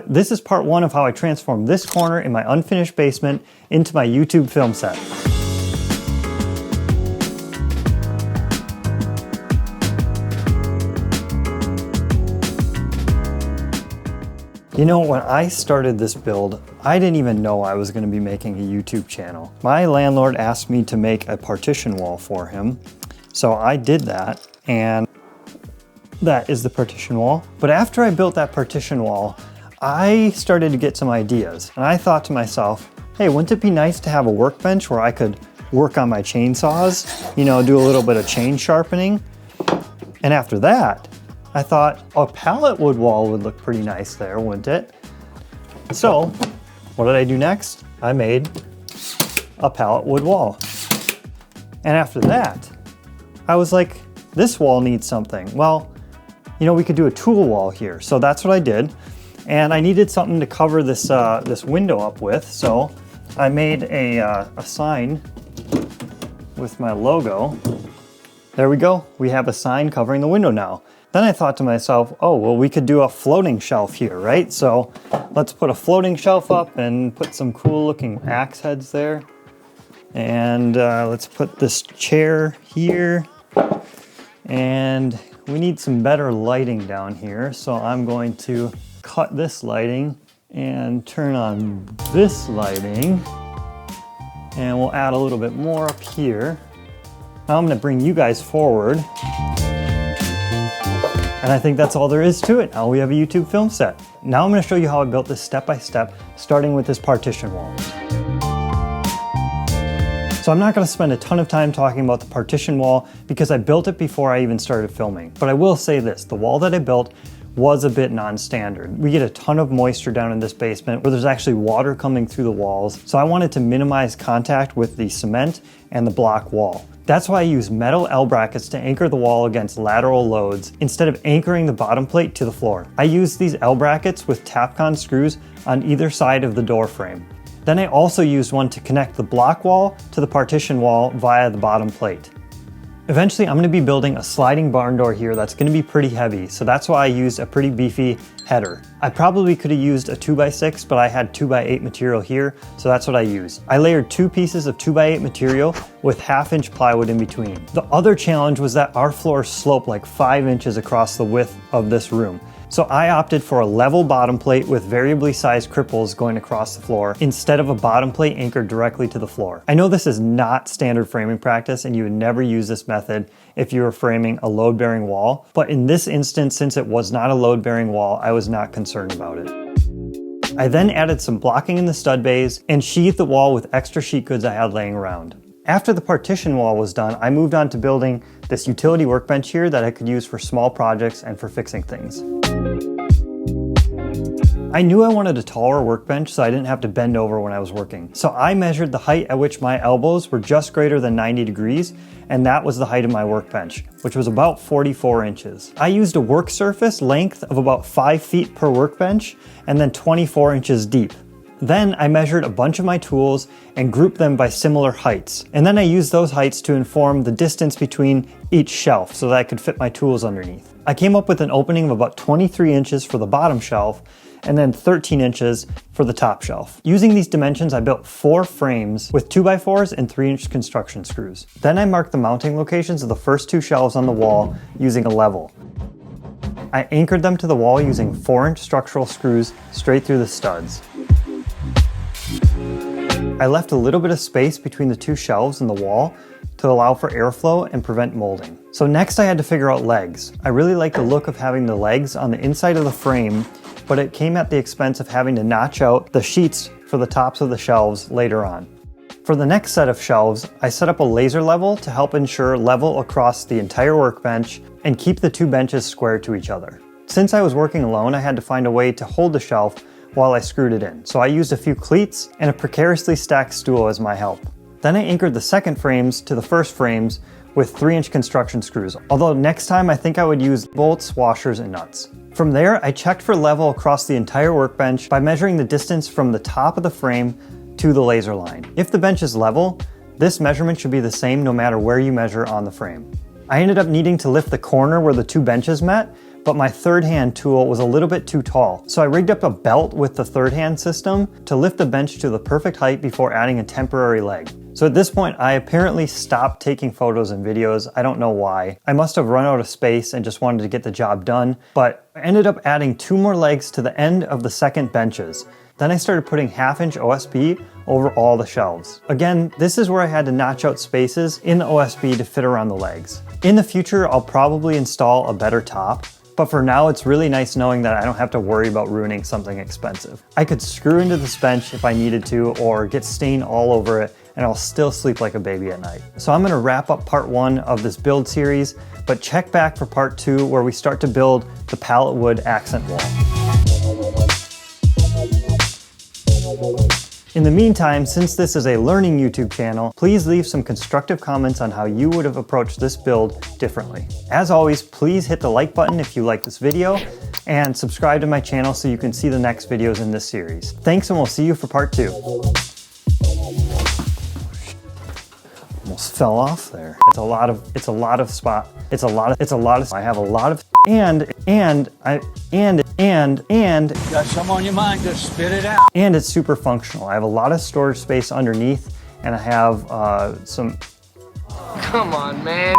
But this is part one of how I transformed this corner in my unfinished basement into my YouTube film set. You know, when I started this build, I didn't even know I was going to be making a YouTube channel. My landlord asked me to make a partition wall for him, so I did that, and that is the partition wall. But after I built that partition wall, I started to get some ideas, and I thought to myself, hey, wouldn't it be nice to have a workbench where I could work on my chainsaws, you know, do a little bit of chain sharpening? And after that, I thought a pallet wood wall would look pretty nice there, wouldn't it? So what did I do next? I made a pallet wood wall. And after that, I was like, this wall needs something. Well, you know, we could do a tool wall here. So that's what I did. And I needed something to cover this, this window up with. So I made a sign with my logo. There we go. We have a sign covering the window now. Then I thought to myself, oh, well, we could do a floating shelf here, right? So let's put a floating shelf up and put some cool looking axe heads there. And let's put this chair here. And we need some better lighting down here. So I'm going to cut this lighting and turn on this lighting. And we'll add a little bit more up here. Now I'm going to bring you guys forward. And I think that's all there is to it. Now we have a YouTube film set. Now I'm going to show you how I built this step by step, starting with this partition wall. So I'm not going to spend a ton of time talking about the partition wall because I built it before I even started filming. But I will say this, the wall that I built was a bit non-standard. We get a ton of moisture down in this basement where there's actually water coming through the walls. So I wanted to minimize contact with the cement and the block wall. That's why I use metal L brackets to anchor the wall against lateral loads instead of anchoring the bottom plate to the floor. I use these L brackets with Tapcon screws on either side of the door frame. Then I also used one to connect the block wall to the partition wall via the bottom plate. Eventually, I'm going to be building a sliding barn door here that's going to be pretty heavy, so that's why I used a pretty beefy header. I probably could have used a 2x6, but I had 2x8 material here, so that's what I used. I layered 2 pieces of 2x8 material with 1/2 inch plywood in between. The other challenge was that our floor sloped like 5 inches across the width of this room. So I opted for a level bottom plate with variably sized cripples going across the floor instead of a bottom plate anchored directly to the floor. I know this is not standard framing practice and you would never use this method if you were framing a load-bearing wall, but in this instance, since it was not a load-bearing wall, I was not concerned about it. I then added some blocking in the stud bays and sheathed the wall with extra sheet goods I had laying around. After the partition wall was done, I moved on to building this utility workbench here that I could use for small projects and for fixing things. I knew I wanted a taller workbench so I didn't have to bend over when I was working. So I measured the height at which my elbows were just greater than 90 degrees, and that was the height of my workbench, which was about 44 inches. I used a work surface length of about 5 feet per workbench and then 24 inches deep. Then I measured a bunch of my tools and grouped them by similar heights. And then I used those heights to inform the distance between each shelf so that I could fit my tools underneath. I came up with an opening of about 23 inches for the bottom shelf and then 13 inches for the top shelf. Using these dimensions, I built 4 frames with 2x4s and 3-inch construction screws. Then I marked the mounting locations of the first 2 shelves on the wall using a level. I anchored them to the wall using 4-inch structural screws straight through the studs. I left a little bit of space between the 2 shelves in the wall to allow for airflow and prevent molding. So next I had to figure out legs. I really like the look of having the legs on the inside of the frame, but it came at the expense of having to notch out the sheets for the tops of the shelves later on. For the next set of shelves, I set up a laser level to help ensure level across the entire workbench and keep the 2 benches square to each other. Since I was working alone, I had to find a way to hold the shelf while I screwed it in. So I used a few cleats and a precariously stacked stool as my help. Then I anchored the second frames to the first frames with 3-inch construction screws, although next time I think I would use bolts, washers, and nuts. From there, I checked for level across the entire workbench by measuring the distance from the top of the frame to the laser line. If the bench is level, this measurement should be the same no matter where you measure on the frame. I ended up needing to lift the corner where the 2 benches met, but my third hand tool was a little bit too tall. So I rigged up a belt with the third hand system to lift the bench to the perfect height before adding a temporary leg. So at this point, I apparently stopped taking photos and videos. I don't know why. I must have run out of space and just wanted to get the job done, but I ended up adding 2 more legs to the end of the second benches. Then I started putting 1/2-inch OSB over all the shelves. Again, this is where I had to notch out spaces in the OSB to fit around the legs. In the future, I'll probably install a better top, but for now it's really nice knowing that I don't have to worry about ruining something expensive. I could screw into this bench if I needed to or get stain all over it, and I'll still sleep like a baby at night. So I'm gonna wrap up part 1 of this build series, but check back for part 2 where we start to build the pallet wood accent wall. In the meantime, since this is a learning YouTube channel, please leave some constructive comments on how you would have approached this build differently. As always, please hit the like button if you like this video, and subscribe to my channel so you can see the next videos in this series. Thanks, and we'll see you for part 2. Almost fell off there. I have a lot of, Got some on your mind, just spit it out. and it's super functional. I have a lot of storage space underneath, and I have some. Come on, man.